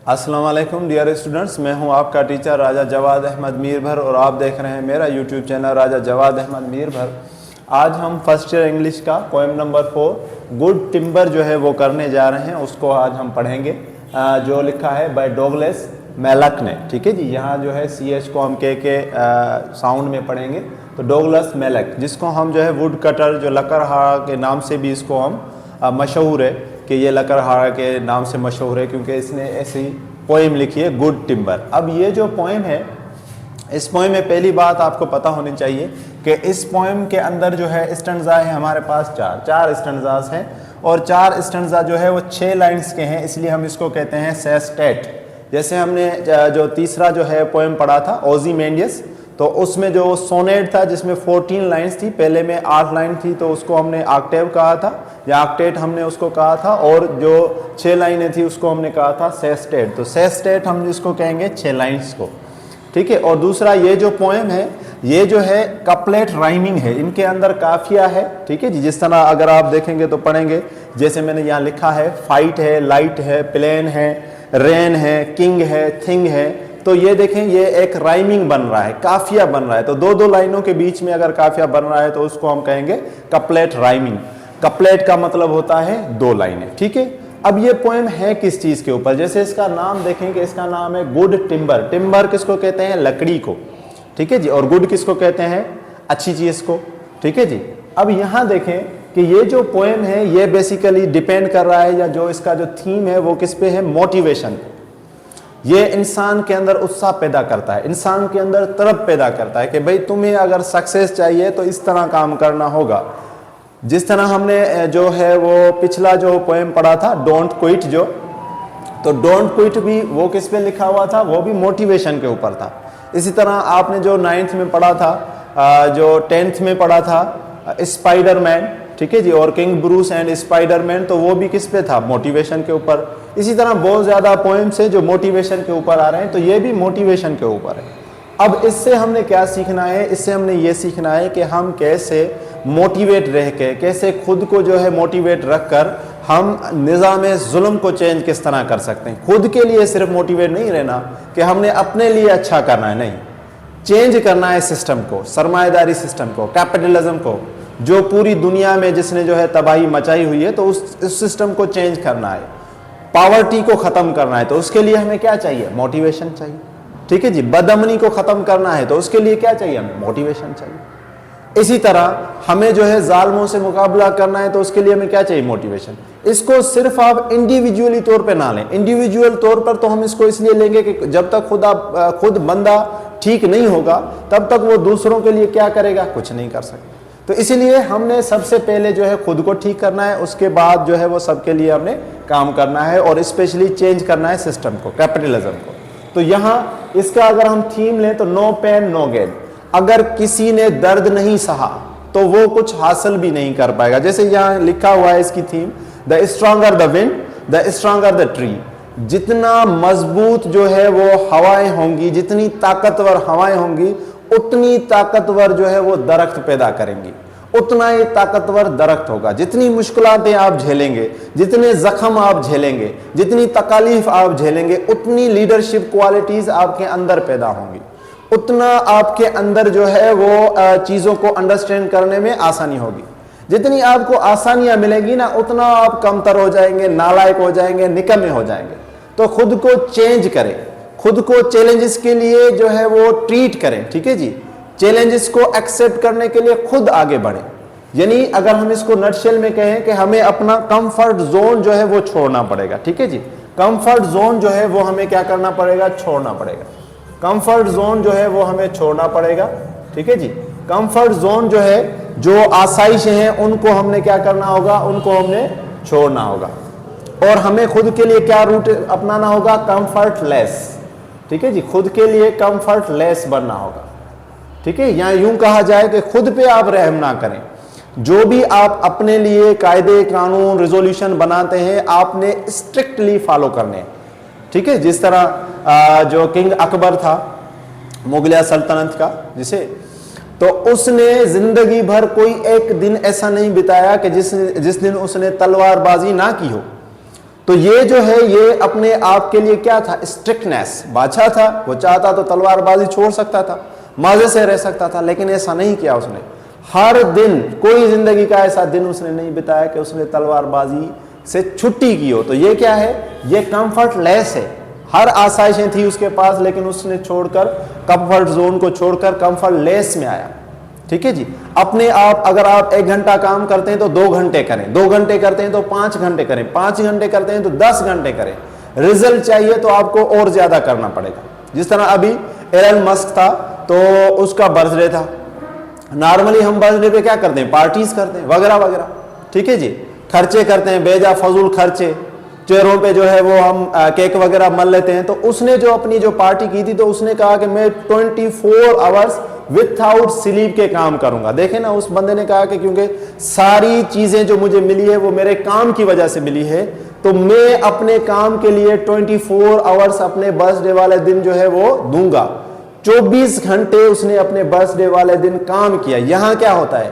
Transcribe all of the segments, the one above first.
अस्सलाम वालेकुम dear students, मैं हूं आपका टीचर राजा जवाद अहमद मीरभर और आप देख रहे हैं मेरा यूट्यूब चैनल राजा जवाद अहमद मीरभर। आज हम फर्स्ट ईयर इंग्लिश का पोएम नंबर 4 गुड टिम्बर जो है वो करने जा रहे हैं, उसको आज हम पढ़ेंगे जो लिखा है बाय डॉगलस मैलक ने। ठीक है जी, यहाँ जो है CH को हम के साउंड में पढ़ेंगे। तो डॉगलस मैलक, जिसको हम जो है वुड कटर जो लकड़हारा के नाम से भी इसको हम मशहूर है कि ये लकड़हारा के नाम से मशहूर है, क्योंकि इसने ऐसी पोएम लिखी है गुड टिम्बर। अब ये जो पोएम है, इस पोएम में पहली बात आपको पता होनी चाहिए कि इस पोएम के अंदर जो है स्टैंजा है हमारे पास चार स्टैंजास हैं, और 4 स्टैंजा जो है वो 6 लाइन्स के हैं, इसलिए हम इसको कहते हैं सेस्टेट। जैसे हमने जो तीसरा जो है पोएम पढ़ा था ओज़िमेंडियस, तो उसमें जो सोनेट था जिसमें 14 लाइन्स थी, पहले में 8 लाइन थी, तो उसको हमने ऑक्टेव कहा था या ऑक्टेट हमने उसको कहा था, और जो 6 लाइनें थी उसको हमने कहा था सेस्टेट। तो सेस्टेट हम जिसको कहेंगे 6 लाइन्स को। ठीक है। और दूसरा ये जो पोएम है ये जो है कपलेट राइमिंग है, इनके अंदर काफिया है। ठीक है जी, जिस तरह अगर आप देखेंगे तो पढ़ेंगे, जैसे मैंने यहाँ लिखा है फाइट है, लाइट है, प्लेन है, रेन है, किंग है, थिंग है। तो ये देखें, ये एक राइमिंग बन रहा है, काफिया बन रहा है। तो 2-2 लाइनों के बीच में अगर काफिया बन रहा है तो उसको हम कहेंगे कपलेट राइमिंग। कपलेट का मतलब होता है 2 लाइनें। ठीक है। अब ये पोएम है किस चीज के ऊपर? जैसे इसका नाम देखें कि इसका नाम है गुड टिम्बर। टिम्बर किसको कहते हैं? लकड़ी को। ठीक है जी। और गुड किसको कहते हैं? अच्छी चीज को। ठीक है जी। अब यहाँ देखें कि ये जो पोएम है ये बेसिकली डिपेंड कर रहा है, या जो इसका जो थीम है वो किस पे है? मोटिवेशन। ये इंसान के अंदर उत्साह पैदा करता है, इंसान के अंदर तड़प पैदा करता है कि भाई तुम्हें अगर सक्सेस चाहिए तो इस तरह काम करना होगा। जिस तरह हमने जो है वो पिछला जो पोएम पढ़ा था डोंट क्विट, जो तो डोंट क्विट भी वो किस पे लिखा हुआ था? वो भी मोटिवेशन के ऊपर था। इसी तरह आपने जो 9th में पढ़ा था, जो 10th में पढ़ा था स्पाइडरमैन, ठीक है जी, और किंग ब्रूस एंड स्पाइडरमैन, तो वो भी किस पे था? मोटिवेशन के ऊपर। इसी तरह बहुत ज्यादा पोएम्स है जो मोटिवेशन के ऊपर आ रहे हैं, तो ये भी मोटिवेशन के ऊपर है। अब इससे हमने क्या सीखना है? इससे हमने ये सीखना है कि हम कैसे मोटिवेट रह के, कैसे खुद को जो है मोटिवेट रखकर हम निज़ाम जुल्म को चेंज किस तरह कर सकते हैं। खुद के लिए सिर्फ मोटिवेट नहीं रहना कि हमने अपने लिए अच्छा करना है, नहीं, चेंज करना है सिस्टम को, सरमाएदारी सिस्टम को, कैपिटलिज्म को, जो पूरी दुनिया में जिसने जो है तबाही मचाई हुई है, तो उस सिस्टम को चेंज करना है, पॉवर्टी को ख़त्म करना है। तो उसके लिए हमें क्या चाहिए? मोटिवेशन चाहिए। ठीक है जी। बदअमनी को ख़त्म करना है तो उसके लिए क्या चाहिए? हमें मोटिवेशन चाहिए। इसी तरह हमें जो है जालिमों से मुकाबला करना है तो उसके लिए हमें क्या चाहिए? मोटिवेशन। इसको सिर्फ आप इंडिविजुअली तौर पे ना लें। इंडिविजुअल तौर पर तो हम इसको इसलिए लेंगे कि जब तक खुद बंदा ठीक नहीं होगा तब तक वो दूसरों के लिए क्या करेगा? कुछ नहीं कर सकता। तो इसीलिए हमने सबसे पहले जो है खुद को ठीक करना है, उसके बाद जो है वो सबके लिए हमने काम करना है, और स्पेशली चेंज करना है सिस्टम को, कैपिटलिज्म को। तो यहाँ इसका अगर हम थीम लें तो नो पेन नो गेन। अगर किसी ने दर्द नहीं सहा तो वो कुछ हासिल भी नहीं कर पाएगा। जैसे यहाँ लिखा हुआ है इसकी theme, the stronger the wind the stronger the tree. जितना मजबूत जो है वो हवाएं होंगी, जितनी ताकतवर हवाएं होंगी, उतनी ताकतवर जो है वो दरख्त पैदा करेंगी, उतना ही ताकतवर दरख्त होगा। जितनी मुश्किलातें आप झेलेंगे, जितने जख्म आप झेलेंगे, जितनी तकालीफ आप झेलेंगे, उतनी लीडरशिप क्वालिटीज आपके अंदर पैदा होंगी, उतना आपके अंदर जो है वो चीज़ों को अंडरस्टैंड करने में आसानी होगी। जितनी आपको आसानियां मिलेंगी ना, उतना आप कमतर हो जाएंगे, नालायक हो जाएंगे, निकम्मे हो जाएंगे। तो खुद को चेंज करें, खुद को चैलेंजेस के लिए जो है वो ट्रीट करें। ठीक है जी। चैलेंजेस को एक्सेप्ट करने के लिए खुद आगे बढ़ें। यानी अगर हम इसको नटशेल में कहें कि हमें अपना कंफर्ट जोन जो है वो छोड़ना पड़ेगा। ठीक है जी। कंफर्ट जोन जो है वो हमें क्या करना पड़ेगा? छोड़ना पड़ेगा। कंफर्ट जोन जो है वो हमें छोड़ना पड़ेगा। ठीक है जी। कंफर्ट जोन जो है, जो आसाइशें हैं, उनको हमने क्या करना होगा? उनको हमने छोड़ना होगा। और हमें खुद के लिए क्या रूट अपनाना होगा? Comfort less. ठीक है जी। खुद के लिए कंफर्ट लेस बनना होगा। ठीक है। यहाँ यूं कहा जाए कि खुद पे आप रहम ना करें। जो भी आप अपने लिए कायदे कानून रेजोल्यूशन बनाते हैं आपने स्ट्रिक्टली फॉलो करने हैं। ठीक है। जिस तरह जो किंग अकबर था मुगलिया सल्तनत का, जिसे तो उसने जिंदगी भर कोई एक दिन ऐसा नहीं बिताया कि जिस दिन उसने तलवारबाजी ना की हो। تو یہ جو ہے یہ اپنے آپ کے لیے کیا تھا؟ اسٹرکٹنیس. بادشاہ تھا, وہ چاہتا تو تلوار بازی چھوڑ سکتا تھا, مزے سے رہ سکتا تھا, لیکن ایسا نہیں کیا اس نے. ہر دن, کوئی زندگی کا ایسا دن اس نے نہیں بتایا کہ اس نے تلوار بازی سے چھٹی کی ہو. تو یہ کیا ہے؟ یہ کمفرٹ لیس ہے. ہر آسائشیں تھی اس کے پاس, لیکن اس نے چھوڑ کر, کمفرٹ زون کو چھوڑ کر کمفرٹ لیس میں آیا. ٹھیک ہے جی. اپنے آپ اگر آپ 1 گھنٹہ کام کرتے ہیں تو 2 گھنٹے کریں, 2 گھنٹے کرتے ہیں تو 5 گھنٹے کریں, 5 گھنٹے کرتے ہیں تو 10 گھنٹے کریں. رزلٹ چاہیے تو آپ کو اور زیادہ کرنا پڑے گا. جس طرح ابھی ایلن مسک تھا تو اس کا برتھ ڈے تھا. نارملی ہم برتھ ڈے پہ کیا کرتے ہیں؟ پارٹیز کرتے ہیں وغیرہ وغیرہ. ٹھیک ہے جی. خرچے کرتے ہیں, بے جا فضول خرچے, چہروں پہ جو ہے وہ ہم کیک وغیرہ مل لیتے ہیں. تو اس نے جو اپنی جو پارٹی کی تھی تو اس نے کہا کہ میں 24 آورز وتھ آؤٹ سلیپ کے کام کروں گا. دیکھیں نا, اس بندے نے کہا کہ کیونکہ ساری چیزیں جو مجھے ملی ہے وہ میرے کام کی وجہ سے ملی ہے, تو میں اپنے کام کے لیے 24 آورز اپنے برتھ ڈے والے دن جو ہے وہ دوں گا. 24 گھنٹے اس نے اپنے برتھ ڈے والے دن کام کیا. یہاں کیا ہوتا ہے؟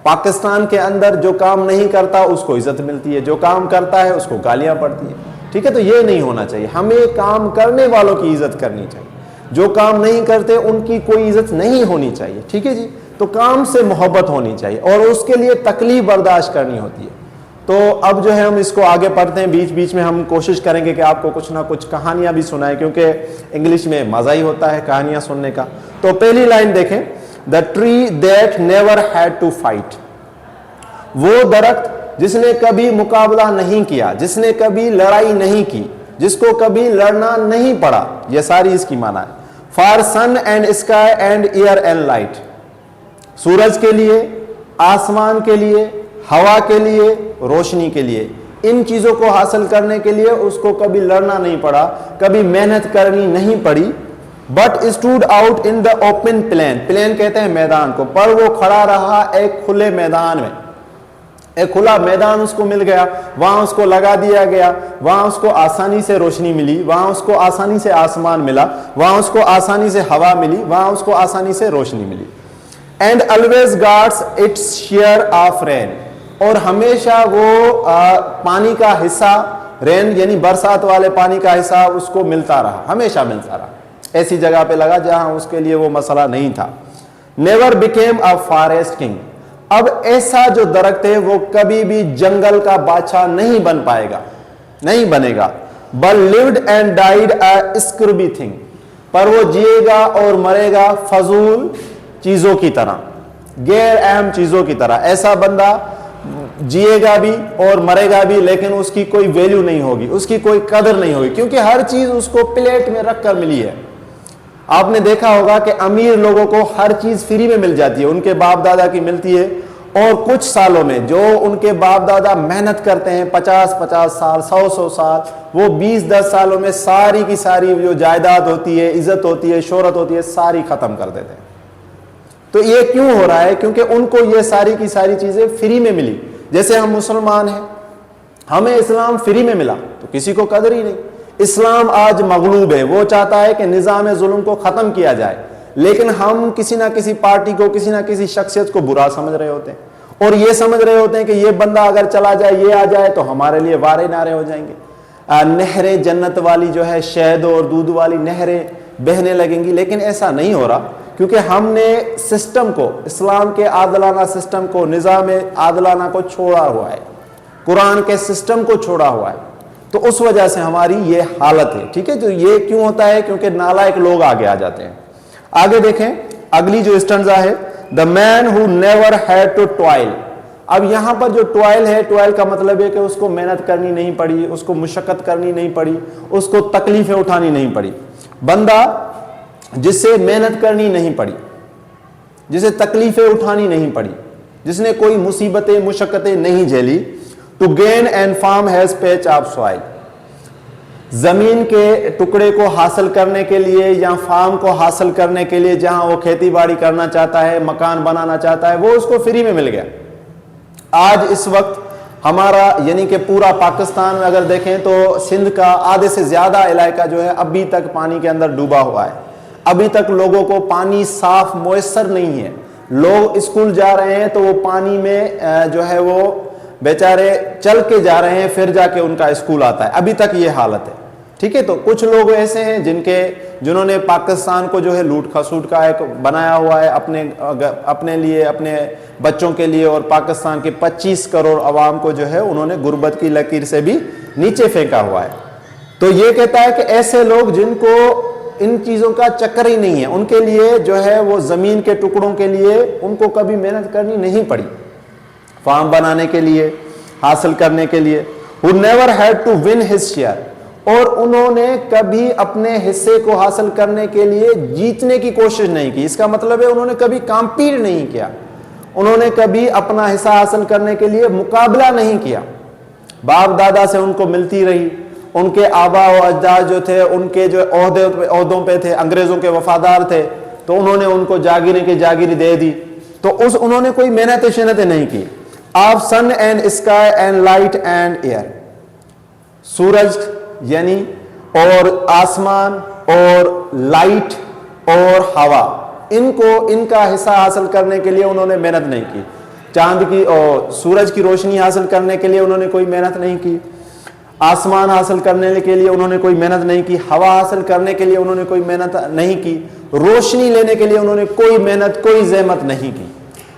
پاکستان کے اندر جو کام نہیں کرتا اس کو عزت ملتی ہے, جو کام کرتا ہے اس کو گالیاں پڑتی ہیں. ٹھیک ہے, تو یہ نہیں ہونا چاہیے. ہمیں کام کرنے والوں کی عزت کرنی چاہیے, جو کام نہیں کرتے ان کی کوئی عزت نہیں ہونی چاہیے. ٹھیک ہے جی. تو کام سے محبت ہونی چاہیے اور اس کے لیے تکلیف برداشت کرنی ہوتی ہے. تو اب جو ہے ہم اس کو آگے پڑھتے ہیں. بیچ بیچ میں ہم کوشش کریں گے کہ آپ کو کچھ نہ کچھ کہانیاں بھی سنائیں, کیونکہ انگلش میں مزہ ہی ہوتا ہے کہانیاں سننے کا. تو پہلی لائن دیکھیں, The tree that never had to fight. وہ درخت جس نے کبھی مقابلہ نہیں کیا, جس نے کبھی لڑائی نہیں کی, جس کو کبھی لڑنا نہیں پڑا. یہ ساری اس کی معنی ہے. For sun and sky and air and light. سورج کے لیے, آسمان کے لیے, ہوا کے لیے, روشنی کے لیے, ان چیزوں کو حاصل کرنے کے لیے اس کو کبھی لڑنا نہیں پڑا, کبھی محنت کرنی نہیں پڑی. But stood out in the open plain. Plain کہتے ہیں میدان کو. پر وہ کھڑا رہا ایک کھلے میدان میں. ایک کھلا میدان اس کو مل گیا, وہاں اس کو لگا دیا گیا, وہاں اس کو آسانی سے روشنی ملی, وہاں اس کو آسانی سے آسمان ملا, وہاں اس کو آسانی سے ہوا ملی, وہاں اس کو آسانی سے روشنی ملی. And always guards its share of rain. اور ہمیشہ وہ پانی کا حصہ, رین یعنی برسات والے پانی کا حصہ اس کو ملتا رہا, ہمیشہ ملتا رہا. ایسی جگہ پہ لگا جہاں اس کے لیے وہ مسئلہ نہیں تھا. Never became a forest king. اب ایسا جو درخت ہے وہ کبھی بھی جنگل کا بادشاہ نہیں بن پائے گا, نہیں بنے گا. But lived and died a scrubby thing. پر وہ جیے گا اور مرے گا فضول چیزوں کی طرح, غیر اہم چیزوں کی طرح. ایسا بندہ جیے گا بھی اور مرے گا بھی, لیکن اس کی کوئی ویلیو نہیں ہوگی, اس کی کوئی قدر نہیں ہوگی, کیونکہ ہر چیز اس کو پلیٹ میں رکھ کر ملی ہے. آپ نے دیکھا ہوگا کہ امیر لوگوں کو ہر چیز فری میں مل جاتی ہے, ان کے باپ دادا کی ملتی ہے, اور کچھ سالوں میں جو ان کے باپ دادا محنت کرتے ہیں 50 سال, 100 سال, وہ 20-10 سالوں میں ساری کی ساری جو جائیداد ہوتی ہے, عزت ہوتی ہے, شہرت ہوتی ہے, ساری ختم کر دیتے ہیں. تو یہ کیوں ہو رہا ہے؟ کیونکہ ان کو یہ ساری کی ساری چیزیں فری میں ملی. جیسے ہم مسلمان ہیں, ہمیں اسلام فری میں ملا تو کسی کو قدر ہی نہیں. اسلام آج مغلوب ہے, وہ چاہتا ہے کہ نظام ظلم کو ختم کیا جائے, لیکن ہم کسی نہ کسی پارٹی کو, کسی نہ کسی شخصیت کو برا سمجھ رہے ہوتے ہیں, اور یہ سمجھ رہے ہوتے ہیں کہ یہ بندہ اگر چلا جائے, یہ آ جائے تو ہمارے لیے وارے نارے ہو جائیں گے, نہریں جنت والی جو ہے شہد اور دودھ والی نہریں بہنے لگیں گی. لیکن ایسا نہیں ہو رہا, کیونکہ ہم نے سسٹم کو, اسلام کے عادلانہ سسٹم کو, نظام عادلانہ کو چھوڑا ہوا ہے, قرآن کے سسٹم کو چھوڑا ہوا ہے. تو اس وجہ سے ہماری یہ حالت ہے. ٹھیک ہے, جو یہ کیوں ہوتا ہے؟ کیونکہ نالائق لوگ آگے آ جاتے ہیں. آگے دیکھیں اگلی جو اسٹنزا ہے, the man who never had to toil. اب یہاں پر جو ٹوائل ہے, ٹوائل کا مطلب ہے کہ اس کو محنت کرنی نہیں پڑی, اس کو مشقت کرنی نہیں پڑی, اس کو تکلیفیں اٹھانی نہیں پڑی. بندہ جس سے محنت کرنی نہیں پڑی, جسے تکلیفیں اٹھانی نہیں پڑی, جس نے کوئی مصیبتیں مشقتیں نہیں جھیلی. To gain and farm has patch of soil. زمین کے ٹکڑے کو حاصل کرنے کے لیے یا فارم کو حاصل کرنے کے لیے, جہاں وہ کھیتی باڑی کرنا چاہتا ہے, مکان بنانا چاہتا ہے, وہ اس کو فری میں مل گیا. آج اس وقت ہمارا یعنی کہ پورا پاکستان میں اگر دیکھیں تو سندھ کا آدھے سے زیادہ علاقہ جو ہے ابھی تک پانی کے اندر ڈوبا ہوا ہے. ابھی تک لوگوں کو پانی صاف میسر نہیں ہے. لوگ اسکول جا رہے ہیں تو وہ پانی میں جو ہے وہ बेचारे चल के जा रहे हैं, फिर जाके उनका स्कूल आता है, अभी तक ये हालत है। ठीक है, तो कुछ लोग ऐसे हैं जिन्होंने पाकिस्तान को जो है लूट खसूट का एक बनाया हुआ है अपने लिए, अपने बच्चों के लिए, और पाकिस्तान के 25 करोड़ अवाम को जो है उन्होंने गुर्बत की लकीर से भी नीचे फेंका हुआ है। तो ये कहता है कि ऐसे लोग जिनको इन चीज़ों का चक्कर ही नहीं है, उनके लिए जो है वो ज़मीन के टुकड़ों के लिए उनको कभी मेहनत करनी नहीं पड़ी, फार्म बनाने के लिए, हासिल करने के लिए। who never had to win his share, और उन्होंने कभी अपने हिस्से को हासिल करने के लिए जीतने की कोशिश नहीं की। इसका मतलब है उन्होंने कभी कॉम्पीट नहीं किया, उन्होंने कभी अपना हिस्सा हासिल करने के लिए मुकाबला नहीं किया। बाप दादा से उनको मिलती रही, उनके आबा और अजदाद जो थे उनके जो ओहदों पे थे, अंग्रेजों के वफादार थे, तो उन्होंने उनको जागीरें की जागीरी दे दी। तो उन्होंने कोई मेहनत शहनतें नहीं की। आप sun and sky and light and air, सूरज यानी और आसमान और लाइट और हवा, इनका हिस्सा हासिल करने के लिए उन्होंने मेहनत नहीं की। चांद की और सूरज की रोशनी हासिल करने के लिए उन्होंने कोई मेहनत नहीं की, आसमान हासिल करने के लिए उन्होंने कोई मेहनत नहीं की, हवा हासिल करने के लिए उन्होंने कोई मेहनत नहीं की, रोशनी लेने के लिए उन्होंने कोई मेहनत, कोई जहमत नहीं की।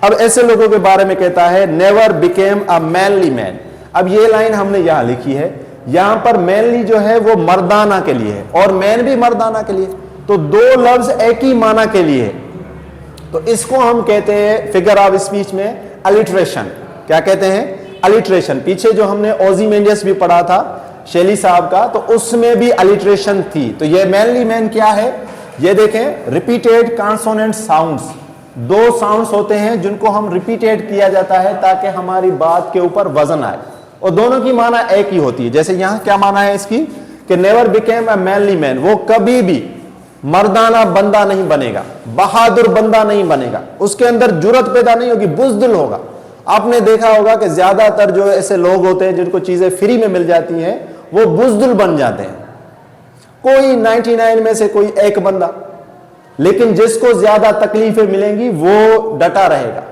अब ऐसे लोगों के बारे में कहता है never became a manly man. अब ये लाइन हमने यहां लिखी है, यहां पर मैनली जो है वो मर्दाना के लिए है और मैन भी मर्दाना के लिए, तो दो लफ्ज एक ही माना के लिए है। तो इसको हम कहते हैं फिगर ऑफ स्पीच में अलिट्रेशन। क्या कहते हैं? अलिट्रेशन। पीछे जो हमने ओजीमेंडियस भी पढ़ा था शेली साहब का, तो उसमें भी अलिट्रेशन थी। तो ये मैनली मैन क्या है? ये देखें, रिपीटेड कॉन्सोनेंट साउंड्स, दो साउंड्स होते हैं जिनको हम रिपीटेड किया जाता है ताकि हमारी बात के ऊपर वजन आए, और दोनों की माना एक ही होती है। जैसे यहां क्या माना है इसकी कि never became a manly man, वो कभी भी मर्दाना बंदा नहीं बनेगा, बहादुर बंदा नहीं बनेगा, उसके अंदर जुर्रत पैदा नहीं होगी, बुज़दिल होगा। आपने देखा होगा कि ज्यादातर जो ऐसे लोग होते हैं जिनको चीजें फ्री में मिल जाती हैं, वो बुज़दिल बन जाते हैं। कोई 99 में से कोई एक बंदा, लेकिन जिसको ज्यादा तकलीफें मिलेंगी वो डटा रहेगा,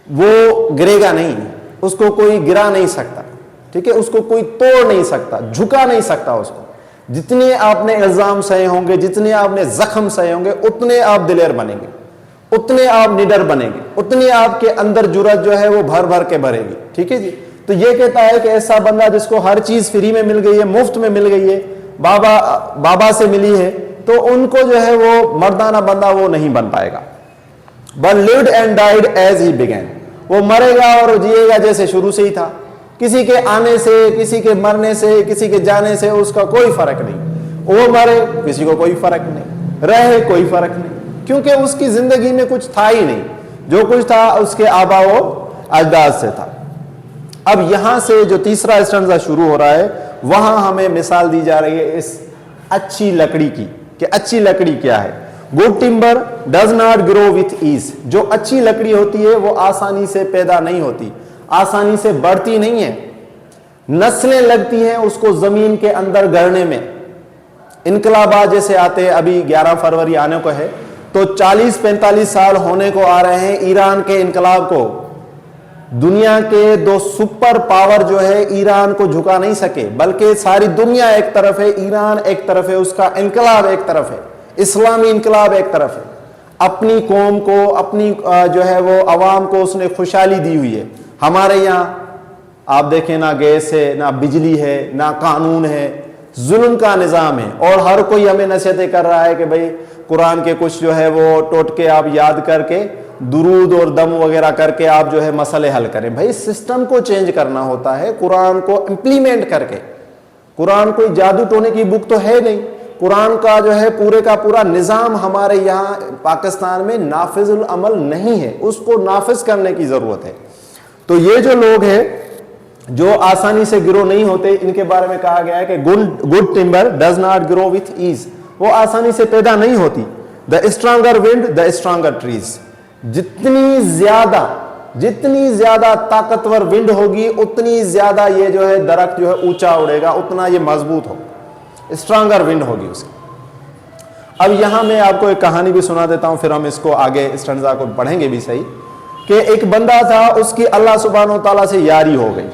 वो गिरेगा नहीं, उसको कोई गिरा नहीं सकता। ठीक है, उसको कोई तोड़ नहीं सकता, झुका नहीं सकता उसको। जितने आपने इल्जाम सहे होंगे, जितने आपने जख्म सहे होंगे, उतने आप दिलेर बनेंगे, उतने आप निडर बनेंगे, उतनी आपके अंदर जुर्रत जो है वो भर भर के भरेगी। ठीक है जी। तो ये कहता है कि ऐसा बंदा जिसको हर चीज फ्री में मिल गई है, मुफ्त में मिल गई है, बाबा से मिली है, तो उनको जो है वो मर्दाना बंदा वो नहीं बन पाएगा। But lived and died as he began, वो मरेगा और जिएगा जैसे शुरू से ही था। किसी के आने से, किसी के मरने से, किसी के जाने से उसका कोई फर्क नहीं। वो मरे, किसी को कोई फर्क नहीं, रहे, कोई फर्क नहीं, क्योंकि उसकी जिंदगी में कुछ था ही नहीं। जो कुछ था उसके आबा व अजदाद से था। अब यहां से जो तीसरा स्टैंजा शुरू हो रहा है, वहां हमें मिसाल दी जा रही है इस अच्छी लकड़ी की, कि अच्छी लकड़ी क्या है। Good timber does not grow with ease, जो अच्छी लकड़ी होती है वो आसानी से पैदा नहीं होती, आसानी से बढ़ती नहीं है, नस्लें लगती हैं उसको जमीन के अंदर गड़ने में। इनकलाबात जैसे आते हैं, अभी 11 फरवरी आने को है, तो 40-45 साल होने को आ रहे हैं ईरान के इनकलाब को। दुनिया के दो सुपर पावर जो है ईरान को झुका नहीं सके, बल्कि सारी दुनिया एक तरफ है, ईरान एक तरफ है, उसका इनकलाब एक तरफ है, इस्लामी इनकलाब एक तरफ है। अपनी कौम को, अपनी जो है वो अवाम को उसने खुशहाली दी हुई है। हमारे यहाँ आप देखें ना गैस है, ना बिजली है, ना कानून है, जुल्म का निज़ाम है, और हर कोई हमें नसीहतें कर रहा है कि भाई कुरान के कुछ जो है वो टोटके आप याद करके, दुरूद और दम वगैरह करके आप जो है मसले हल करें। भाई सिस्टम को चेंज करना होता है, कुरान को इम्प्लीमेंट करके। कुरान कोई जादू टोने की बुक तो है नहीं, कुरान का जो है पूरे का पूरा निज़ाम हमारे यहाँ पाकिस्तान में नाफिजुल अमल नहीं है, उसको नाफिज करने की ज़रूरत है। तो ये जो लोग हैं जो आसानी से ग्रो नहीं होते, इनके बारे में कहा गया है कि good timber does not grow with ease, वो आसानी से पैदा नहीं होती। The stronger wind the stronger trees, जितनी ज्यादा ताकतवर विंड होगी उतनी ज्यादा ये जो है दरख्त जो है ऊंचा उड़ेगा, उतना ये मजबूत हो, स्ट्रांगर विंड होगी उसकी। अब यहां मैं आपको एक कहानी भी सुना देता हूं, फिर हम इसको आगे स्टैंजा को पढ़ेंगे भी सही। کہ ایک بندہ تھا, اس کی اللہ سبحانہ و تعالیٰ سے یاری ہو گئی.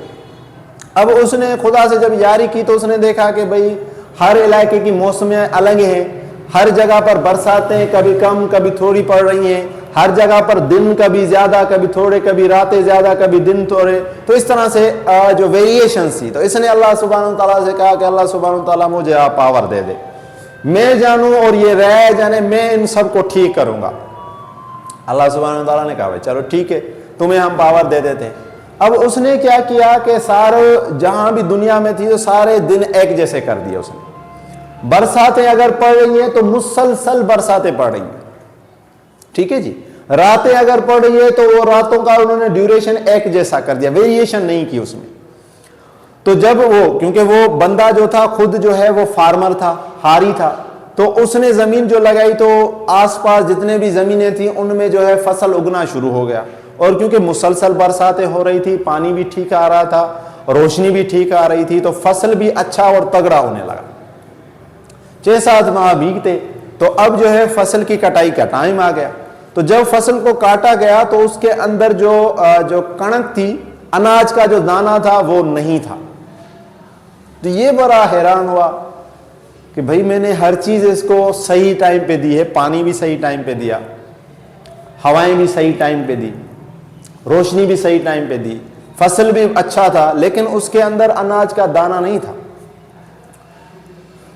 اب اس نے خدا سے جب یاری کی تو اس نے دیکھا کہ بھئی ہر علاقے کی موسمیں الگ ہیں, ہر جگہ پر برساتیں کبھی کم کبھی تھوڑی پڑ رہی ہیں, ہر جگہ پر دن کبھی زیادہ کبھی تھوڑے, کبھی راتیں زیادہ کبھی دن تھوڑے, تو اس طرح سے جو ویریشنز تھی. تو اس نے اللہ سبحانہ و تعالیٰ سے کہا کہ اللہ سبحانہ و تعالیٰ مجھے آپ پاور دے دے, میں جانوں اور یہ رہ جانے, میں ان سب کو ٹھیک کروں گا. اللہ سبحانہ و تعالیٰ نے کہا چلو ٹھیک ہے, تمہیں ہم پاور دے دیتے ہیں. اب اس نے کیا کیا کہ سارے جہاں بھی دنیا میں تھی تو سارے دن ایک جیسے کر دیے اس نے. برساتیں اگر پڑ رہی ہیں تو مسلسل برساتیں پڑ رہی ہیں, ٹھیک ہے جی. راتیں اگر پڑ رہی ہے تو وہ راتوں کا انہوں نے ڈیوریشن ایک جیسا کر دیا, ویریشن نہیں کی اس میں. تو جب وہ, کیونکہ وہ بندہ جو تھا خود جو ہے وہ فارمر تھا, ہاری تھا, تو اس نے زمین جو لگائی تو آس پاس جتنے بھی زمینیں تھیں ان میں جو ہے فصل اگنا شروع ہو گیا. اور کیونکہ مسلسل برساتیں ہو رہی تھی, پانی بھی ٹھیک آ رہا تھا, روشنی بھی ٹھیک آ رہی تھی, تو فصل بھی اچھا اور تگڑا ہونے لگا. 6-7 ماہ بیتے تو اب جو ہے فصل کی کٹائی کا ٹائم آ گیا. تو جب فصل کو کاٹا گیا تو اس کے اندر جو کنک تھی, اناج کا جو دانہ تھا وہ نہیں تھا. تو یہ بڑا حیران ہوا کہ بھئی میں نے ہر چیز اس کو صحیح ٹائم پہ دی ہے, پانی بھی صحیح ٹائم پہ دیا, ہوائیں بھی صحیح ٹائم پہ دی, روشنی بھی صحیح ٹائم پہ دی, فصل بھی اچھا تھا, لیکن اس کے اندر اناج کا دانہ نہیں تھا.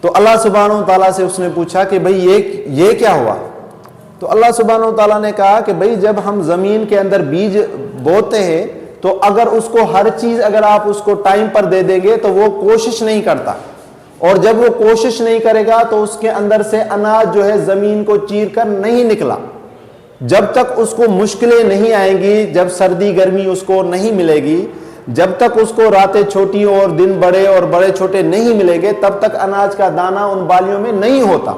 تو اللہ سبحانہ و تعالیٰ سے اس نے پوچھا کہ بھئی یہ کیا ہوا؟ تو اللہ سبحانہ و تعالیٰ نے کہا کہ بھئی جب ہم زمین کے اندر بیج بوتے ہیں تو اگر اس کو ہر چیز اگر آپ اس کو ٹائم پر دے دیں گے تو وہ کوشش نہیں کرتا, اور جب وہ کوشش نہیں کرے گا تو اس کے اندر سے اناج جو ہے زمین کو چیر کر نہیں نکلا. جب تک اس کو مشکلیں نہیں آئیں گی, جب سردی گرمی اس کو نہیں ملے گی, جب تک اس کو راتیں چھوٹی اور دن بڑے اور بڑے چھوٹے نہیں ملیں گے, تب تک اناج کا دانہ ان بالیوں میں نہیں ہوتا.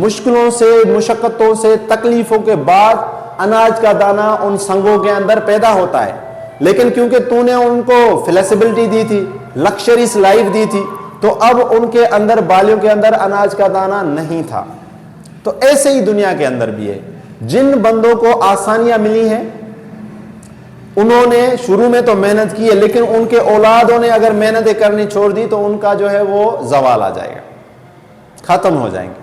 مشکلوں سے, مشقتوں سے, تکلیفوں کے بعد اناج کا دانہ ان سنگوں کے اندر پیدا ہوتا ہے. لیکن کیونکہ تو نے ان کو فلیکسیبلٹی دی تھی, لکشریز لائف دی تھی, تو اب ان کے اندر بالیوں کے اندر اناج کا دانہ نہیں تھا. تو ایسے ہی دنیا کے اندر بھی ہے. جن بندوں کو آسانیاں ملی ہیں انہوں نے شروع میں تو محنت کی ہے, لیکن ان کے اولادوں نے اگر محنتیں کرنی چھوڑ دی تو ان کا جو ہے وہ زوال آ جائے گا, ختم ہو جائیں گے.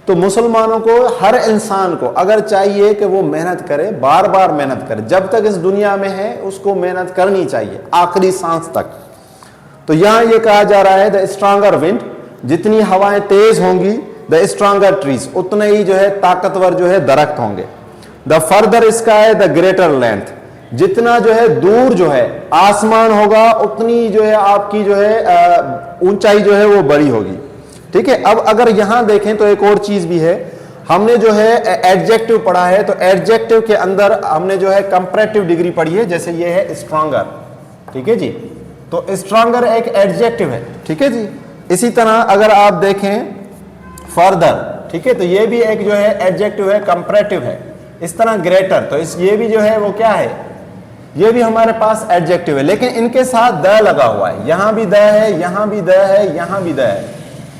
تو مسلمانوں کو, ہر انسان کو اگر چاہیے کہ وہ محنت کرے, بار بار محنت کرے, جب تک اس دنیا میں ہے اس کو محنت کرنی چاہیے آخری سانس تک. تو یہاں یہ کہا جا رہا ہے دا اسٹرانگر ونڈ, جتنی ہوائیں تیز ہوں گی, دا اسٹرانگر ٹریز, اتنے ہی جو ہے طاقتور جو ہے درخت ہوں گے. The further sky the greater length, جتنا جو ہے دور جو ہے آسمان ہوگا اتنی جو ہے آپ کی جو ہے اونچائی جو ہے وہ بڑی ہوگی. ٹھیک ہے. اب اگر یہاں دیکھیں تو ایک اور چیز بھی ہے, ہم نے جو ہے ایڈجیکٹو پڑھا ہے, تو ایڈجیکٹو کے اندر ہم نے جو ہے کمپریٹیو ڈگری پڑھی ہے, جیسے یہ ہے اسٹرانگر. ٹھیک ہے جی, تو اسٹرانگر ایک ایڈجیکٹو ہے. ٹھیک ہے جی. اسی طرح اگر آپ دیکھیں فردر, ٹھیک ہے, تو یہ بھی ایک جو ہے ایڈجیکٹو ہے, کمپریٹیو ہے. اس طرح گریٹر, تو یہ بھی جو ہے وہ کیا ہے, یہ بھی ہمارے پاس ایڈجیکٹو ہے, لیکن ان کے ساتھ د لگا ہوا ہے. یہاں بھی د ہے, یہاں بھی د ہے, یہاں بھی د ہے.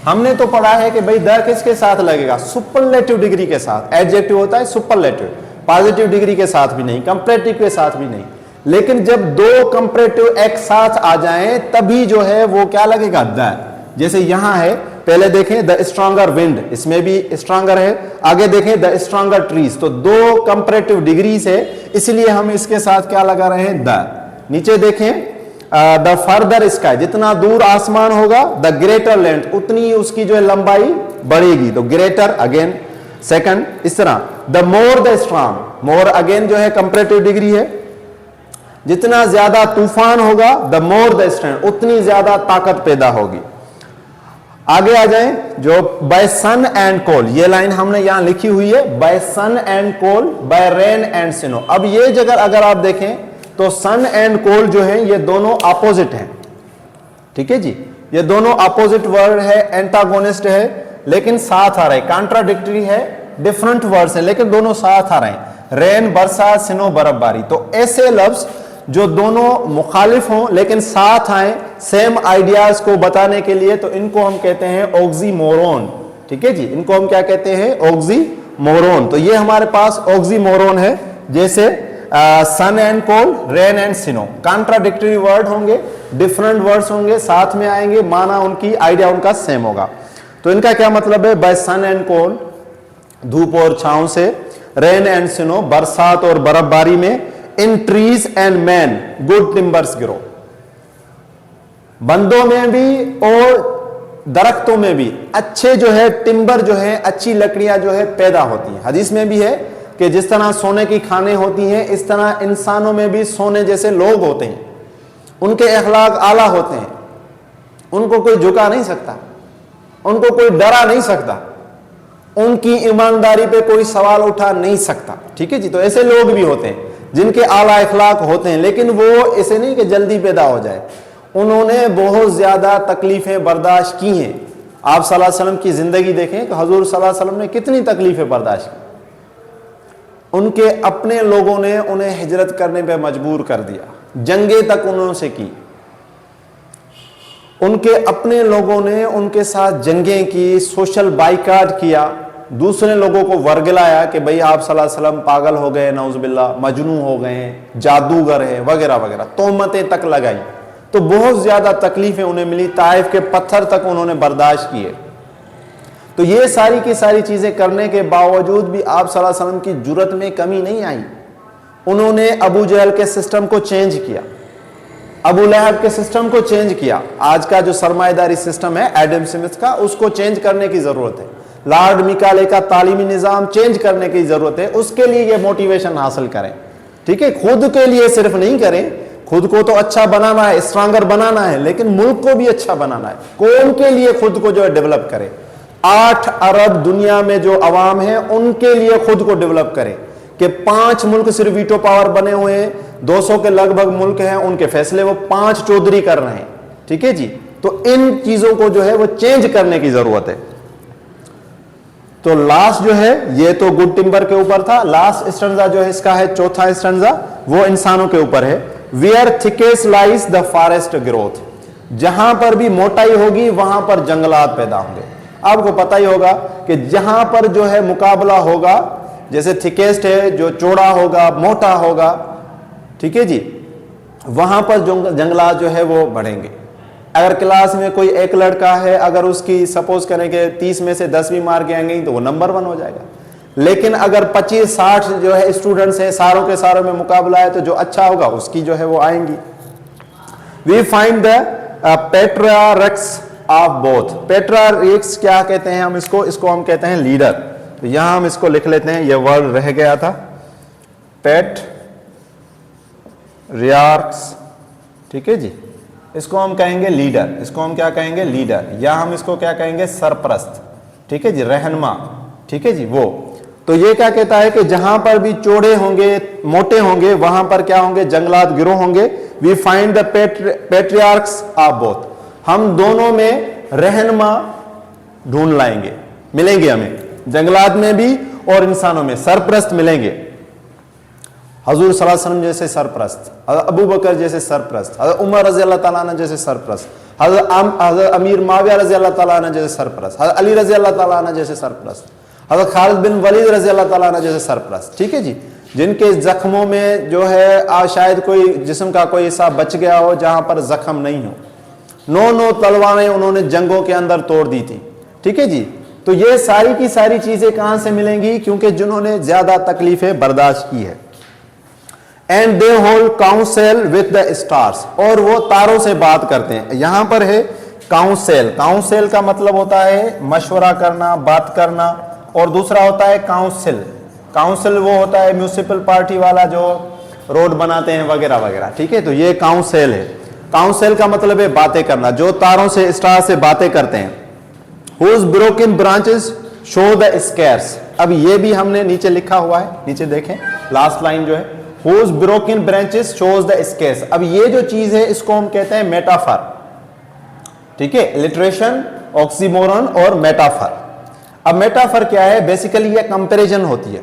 ہم نے تو پڑھا ہے کہ بھئی د کس کے ساتھ لگے گا, سپرلیٹو ڈگری کے ساتھ. ایڈجیکٹو ہوتا ہے سپرلیٹو, پازیٹیو ڈگری کے ساتھ بھی نہیں, کمپریٹیو کے ساتھ بھی نہیں. لیکن جب دو کمپریٹیو ایک ساتھ آ جائیں تبھی جو ہے وہ کیا لگے گا, د. جیسے یہاں ہے, پہلے دیکھیں دا اسٹرانگر ونڈ, اس میں بھی اسٹرانگر ہے. آگے دیکھیں دا اسٹرانگر ٹریز, تو دو کمپریٹیو ڈگریز ہے, اس لیے ہم اس کے ساتھ کیا لگا رہے ہیں, دا. نیچے دیکھیں دا فردر اسکائی, جتنا دور آسمان ہوگا, دا گریٹر لینتھ, اتنی اس کی جو ہے لمبائی بڑھے گی, تو گریٹر اگین سیکنڈ. اس طرح دا مور دا اسٹرانگ, مور اگین جو ہے کمپریٹیو ڈگری ہے, جتنا زیادہ طوفان ہوگا دا مور دا اسٹرینتھ, اتنی زیادہ طاقت پیدا ہوگی. آگے آ جائیں, جو بائی سن اینڈ کول, یہ لائن ہم نے یہاں لکھی ہوئی ہے, by sun and cold, by rain and snow. اب یہ جگہ اگر آپ دیکھیں تو سن اینڈ کول جو ہیں یہ دونوں اپوزٹ ہیں. ٹھیک ہے جی, یہ دونوں اپوزٹ ورڈ ہے, اینٹاگونسٹ ہے, لیکن ساتھ آ رہے, کانٹراڈکٹری ہے, ڈفرنٹ ورڈز ہیں لیکن دونوں ساتھ آ رہے ہیں. رین برسات, سنو برف باری. تو ایسے لفظ جو دونوں مخالف ہوں لیکن ساتھ آئیں سیم آئیڈیاز کو بتانے کے لیے, تو ان کو ہم کہتے ہیں اوگزی مورون. ٹھیک ہے جی, ان کو ہم کیا کہتے ہیں, اوگزی مورون. تو یہ ہمارے پاس اوگزی مورون ہے, جیسے sun and cold, rain and snow, contradictory word होंगे, डिफरेंट वर्ड्स होंगे, साथ में आएंगे, माना उनकी आइडिया उनका सेम होगा। तो इनका क्या मतलब है? बाय सन एंड कोल्ड, धूप और छांव से, रेन एंड स्नो, बरसात और बर्फबारी में, in trees and man good timbers grow, बंदों में भी और दरख्तों में भी अच्छे जो है टिम्बर जो है, अच्छी लकड़ियां जो है पैदा होती हैं। हदीस में भी है कि जिस तरह सोने की खाने होती हैं, इस तरह इंसानों में भी सोने जैसे लोग होते हैं, उनके अखलाक आला होते हैं, उनको कोई झुका नहीं सकता, उनको कोई डरा नहीं सकता, उनकी ईमानदारी पे कोई सवाल उठा नहीं सकता। ठीक है जी। तो ऐसे लोग भी होते हैं जिनके आला अखलाक होते हैं, लेकिन वो ऐसे नहीं कि जल्दी पैदा हो जाए, उन्होंने बहुत ज्यादा तकलीफें बर्दाश्त की हैं। आप सल्लल्लाहु अलैहि वसल्लम की जिंदगी देखें कि हुजूर सल्लल्लाहु अलैहि वसल्लम ने कितनी तकलीफें बर्दाश्त की। उनके अपने लोगों ने उन्हें हिजरत करने पे मजबूर कर दिया, जंगें तक उन्होंने की, उनके अपने लोगों ने उनके साथ जंगें की, सोशल बाइकाट किया, दूसरे लोगों को वर्गलाया कि भाई आप सल्लल्लाहु अलैहि वसल्लम पागल हो गए, नौजुबिल्लाह मजनू हो गए हैं, जादूगर हैं वगैरह वगैरह, तोहमतें तक लगाई। तो बहुत ज्यादा तकलीफें उन्हें मिली, ताइफ के पत्थर तक उन्होंने बर्दाश्त किए। तो ये सारी की सारी चीजें करने के बावजूद भी आप सल्लल्लाहु अलैहि वसल्लम की जुर्रत में कमी नहीं आई। उन्होंने अबू जहल के सिस्टम को चेंज किया, अबू लहब के सिस्टम को चेंज किया। आज का जो सरमाएदारी सिस्टम है एडम स्मिथ का, उसको चेंज करने की जरूरत है। लॉर्ड मिकाले का तालीमी निजाम चेंज करने की जरूरत है। उसके लिए ये मोटिवेशन हासिल करें। ठीक है, खुद के लिए सिर्फ नहीं करें, खुद को तो अच्छा बनाना है, स्ट्रांगर बनाना है, लेकिन मुल्क को भी अच्छा बनाना है। कौम के लिए खुद को जो है डेवलप करें। 8 अरब दुनिया में जो अवाम है उनके लिए खुद को डेवलप करें कि 5 मुल्क सिर्फ वीटो पावर बने हुए हैं, 200 के लगभग मुल्क हैं, उनके फैसले वो 5 चौधरी कर रहे हैं। ठीक है जी। तो इन चीजों को जो है वो चेंज करने की जरूरत है। तो लास्ट जो है ये तो गुड टिम्बर के ऊपर था। लास्ट स्टैंजा जो है इसका है चौथा स्टैंजा, वो इंसानों के ऊपर है। Where thickest lies the forest growth, जहां पर भी मोटाई होगी वहां पर जंगलात पैदा होंगे। आपको पता ही होगा कि जहां पर जो है मुकाबला होगा, जैसे थिकेस्ट है जो चौड़ा होगा, मोटा होगा, ठीक है जी, वहां पर जंगलात जो है वो बढ़ेंगे। अगर क्लास में कोई एक लड़का है, अगर उसकी सपोज करें कि 30 में से 10 भी मार्क आएंगे तो वो नंबर 1 हो जाएगा। लेकिन अगर 25-60 जो है स्टूडेंट्स हैं, सारों के सारों में मुकाबला है, तो जो अच्छा होगा उसकी जो है वो आएंगी। We find the patriarchs of both. Patriarchs क्या कहते हैं हम इसको हम कहते हैं लीडर। तो यहां हम इसको लिख लेते हैं, ये वर्ड रह गया था, पेट्रियार्क्स। ठीक है जी, इसको हम कहेंगे लीडर, इसको हम क्या कहेंगे लीडर, या हम इसको क्या कहेंगे सरप्रस्त। ठीक है जी, रहनुमा। ठीक है जी। वो तो ये क्या कहता है कि जहां पर भी चौड़े होंगे, मोटे होंगे, वहां पर क्या होंगे, जंगलात गिरोह होंगे। We find the patriarchs of both, हम दोनों में रहनुमा ढूंढ लाएंगे, मिलेंगे हमें, जंगलात में भी और इंसानों में सरप्रस्त मिलेंगे। हजूर सल्लल्लाहु अलैहि वसल्लम जैसे सरप्रस्त, अबू बकर जैसे सरप्रस्त, उमर रजी अल्लाह ताला अन्हु जैसे सरप्रस्त, हज़रत अमीर माविया रजी अल्लाह ताला अन्हु जैसे सरप्रस्त, हज़रत अली रजी अल्लाह ताला अन्हु जैसे सरप्रस्त, हज़रत खालिद बिन वलीद रजी अल्लाह ताला अन्हु जैसे सरप्रस्त। ठीक है जी, जिनके जख्मों में जो है शायद कोई जिस्म का कोई हिस्सा बच गया हो जहां पर जख्म नहीं हो। 9 तलवारें उन्होंने जंगों के अंदर तोड़ दी थी। ठीक है जी। तो ये सारी की सारी चीजें कहां से मिलेंगी, क्योंकि जिन्होंने ज्यादा तकलीफें बर्दाश्त की है। And they hold council with the stars, और वो तारों से बात करते हैं। यहां पर है काउंसिल, काउंसिल का मतलब होता है मशवरा करना, बात करना, और दूसरा होता है काउंसिल। काउंसिल वो होता है म्यूनिसिपल पार्टी वाला जो रोड बनाते हैं वगैरह वगैरह। ठीक है, तो ये काउंसिल है। काउंसिल का मतलब है बातें करना, जो तारों से स्टार से बातें करते हैं। Whose broken branches show the scars, अब ये भी हमने नीचे लिखा हुआ है, नीचे देखें लास्ट लाइन जो है, whose broken branches shows the scars. अब ये जो चीज है इसको हम कहते हैं मेटाफर। ठीक है, इलिट्रेशन, ऑक्सीमोरन और मेटाफर। अब मेटाफर क्या है, बेसिकली ये कंपैरिजन होती है,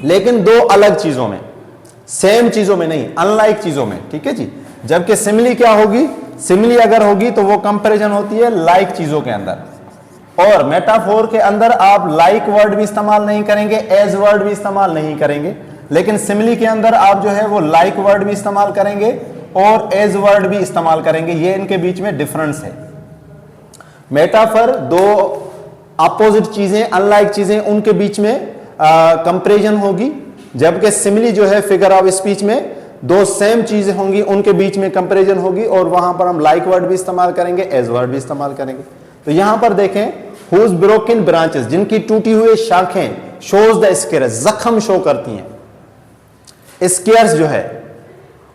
लेकिन 2 अलग चीजों में, सेम चीजों में नहीं, अनलाइक चीजों में। ठीक है जी। जबकि सिमिली क्या होगी, सिमिली अगर होगी तो वो कंपैरिजन होती है लाइक चीजों के अंदर, और मेटाफोर के अंदर आप लाइक वर्ड भी इस्तेमाल नहीं करेंगे, एज वर्ड भी इस्तेमाल नहीं करेंगे। लेकिन सिमिली के अंदर आप जो है वो लाइक वर्ड भी इस्तेमाल करेंगे और एज वर्ड भी इस्तेमाल करेंगे, ये इनके बीच में डिफरेंस है। मेटाफर दो अपोजिट चीजें, अनलाइक चीजें, उनके बीच में कंपैरिजन होगी, जबकि सिमिली जो है फिगर ऑफ स्पीच में दो सेम चीजें होंगी, उनके बीच में कंपैरिजन होगी, और वहां पर हम लाइक वर्ड भी इस्तेमाल करेंगे, एज वर्ड भी इस्तेमाल करेंगे। तो यहां पर देखें, हुज ब्रोकन ब्रांचेस, जिनकी टूटी हुई शाखें, शोज द स्केयर्स, जख्म शो करती हैं। स्केयर्स जो है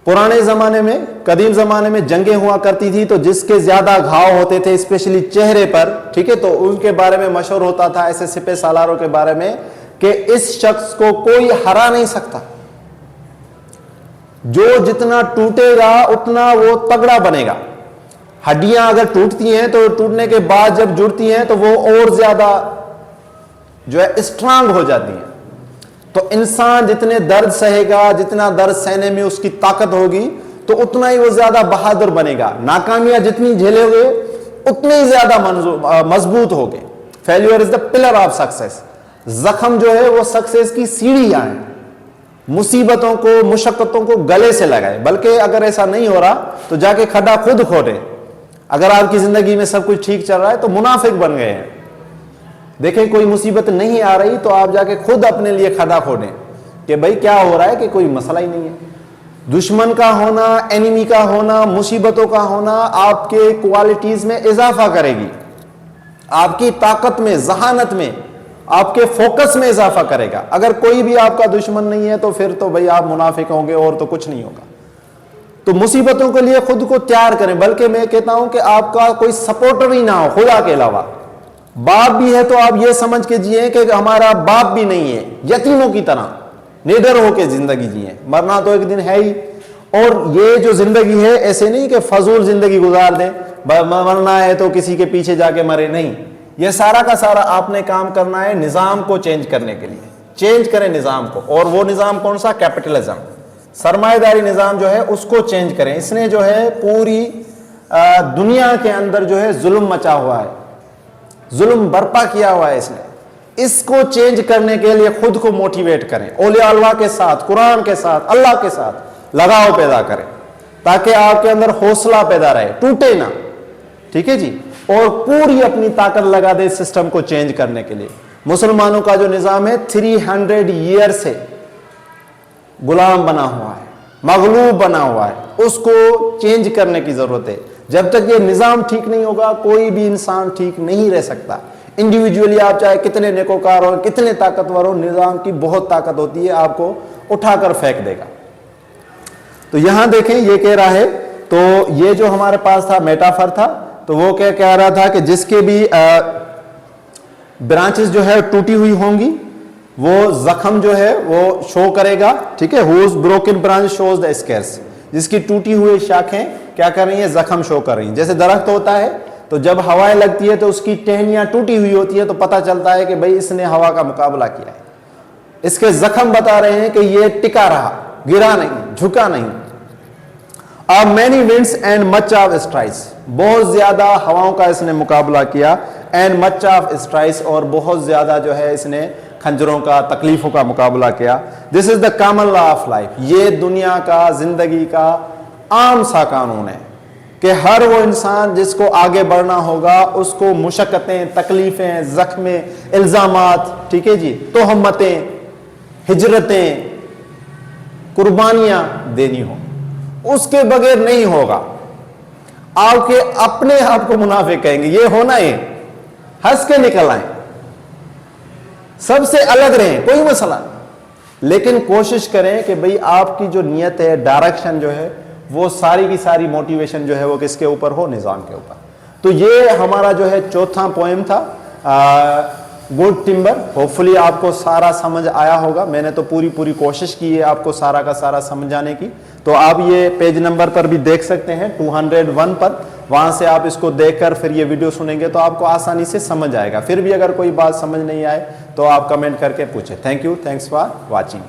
पुराने जमाने में, कदीम जमाने में जंगें हुआ करती थी, तो जिसके ज्यादा घाव होते थे स्पेशली चेहरे पर, ठीक है, तो उनके बारे में मशहूर होता था ऐसे सिपे सालारों के बारे में कि इस शख्स को कोई हरा नहीं सकता, जो जितना टूटेगा उतना वो तगड़ा बनेगा। हड्डियां अगर टूटती हैं तो टूटने के बाद जब जुड़ती हैं तो वो और ज्यादा जो है स्ट्रांग हो जाती हैं। तो इंसान जितने दर्द सहेगा, जितना दर्द सहने में उसकी ताकत होगी, तो उतना ही वो ज्यादा बहादुर बनेगा। नाकामियां जितनी झेलोगे उतने ही ज्यादा मजबूत होगे। Failure is the pillar of success. जख्म जो है वो सक्सेस की सीढ़ियां हैं। मुसीबतों को, मुशक्कतों को गले से लगाए, बल्कि अगर ऐसा नहीं हो रहा तो जाके खड्डा खुद खोदे। अगर आपकी जिंदगी में सब कुछ ठीक चल रहा है तो मुनाफिक बन गए हैं। देखें, कोई मुसीबत नहीं आ रही तो आप जाके खुद अपने लिए खड्डा खोदें कि भाई क्या हो रहा है, कि कोई मसला ही नहीं है। दुश्मन का होना, एनिमी का होना, मुसीबतों का होना आपके क्वालिटीज में इजाफा करेगी, आपकी ताकत में, जहानत में, आपके फोकस में इजाफा करेगा। अगर कोई भी आपका दुश्मन नहीं है तो फिर तो भाई आप मुनाफिक होंगे और तो कुछ नहीं होगा। तो मुसीबतों के लिए खुद को तैयार करें, बल्कि मैं कहता हूं कि आपका कोई सपोर्टर ही ना हो खुदा के अलावा। बाप भी है तो आप ये समझ के जिए कि हमारा बाप भी नहीं है, यतीमों की तरह निडर होकर जिंदगी जिए, मरना तो एक दिन है ही। और ये जो जिंदगी है ऐसे नहीं कि फजूल जिंदगी गुजार दें, मरना है तो किसी के पीछे जाके मरे, नहीं। ये सारा का सारा आपने काम करना है निजाम को चेंज करने के लिए। चेंज करें निजाम को, और वो निजाम कौन सा? कैपिटलिज्म, सरमाएदारी निजाम जो है उसको चेंज करें। इसने जो है पूरी दुनिया के अंदर जो है जुल्म मचा हुआ है, जुल्म बर्पा किया हुआ है इसने। इसको चेंज करने के लिए खुद को मोटिवेट करें, औलिया अल्लाह के साथ, कुरान के साथ, अल्लाह के साथ लगाव पैदा करें, ताकि आपके अंदर हौसला पैदा रहे, टूटे ना, ठीक है जी। और पूरी अपनी ताकत लगा दे सिस्टम को चेंज करने के लिए। मुसलमानों का जो निजाम है 300 ईयर से गुलाम बना हुआ है, मगलूब बना हुआ है, उसको चेंज करने की जरूरत है। जब तक ये निजाम ठीक नहीं होगा कोई भी इंसान ठीक नहीं रह सकता। इंडिविजुअली आप चाहे कितने नेकोकार हो, कितने ताकतवर हो, निजाम की बहुत ताकत होती है, आपको उठाकर फेंक देगा। तो यहां देखें ये कह रहा है, तो ये जो हमारे पास था मेटाफर था, तो वो क्या कह रहा था कि जिसके भी ब्रांचेस जो है टूटी हुई होंगी वो जख्म जो है वो शो करेगा, ठीक है। Whose broken branch shows the scars, जिसकी टूटी हुई शाखें क्या कर रही है? जख्म शो कर रही हैं। जैसे दरख्त होता है तो जब हवाएं लगती है तो उसकी टहनियां टूटी हुई होती है, तो पता चलता है कि भाई इसने हवा का मुकाबला किया है। इसके जख्म बता रहे हैं कि ये टिका रहा, गिरा नहीं, झुका नहीं। अब many winds and much of strikes, बहुत ज्यादा हवाओं का इसने मुकाबला किया, एंड मच ऑफ स्ट्राइक्स, और बहुत ज्यादा जो है इसने खंजरों का, तकलीफों का मुकाबला किया। This is the common law of life, ये दुनिया का, जिंदगी का आम सा कानून है कि हर वो इंसान जिसको आगे बढ़ना होगा उसको मुशक्कतें, तकलीफें, जख्में, इल्जामात, ठीक है जी, तोहमतें, हिजरतें, कुर्बानियां देनी हो, उसके बगैर नहीं होगा। आपके अपने आप को मुनाफिक कहेंगे, ये होना है, हंस के निकल आए, सबसे अलग रहें, कोई मसला नहीं, लेकिन कोशिश करें कि भाई आपकी जो नीयत है, डायरेक्शन जो है, वो सारी की सारी मोटिवेशन जो है वो किसके ऊपर हो? निजाम के ऊपर। तो ये हमारा जो है चौथा पोएम था, गुड टिम्बर। होपफुली आपको सारा समझ आया होगा। मैंने तो पूरी कोशिश की है आपको सारा का सारा समझाने की। तो आप ये पेज नंबर पर भी देख सकते हैं 201 पर, वहां से आप इसको देखकर फिर ये वीडियो सुनेंगे तो आपको आसानी से समझ आएगा। फिर भी अगर कोई बात समझ नहीं आए तो आप कमेंट करके पूछें। Thank you, thanks for watching.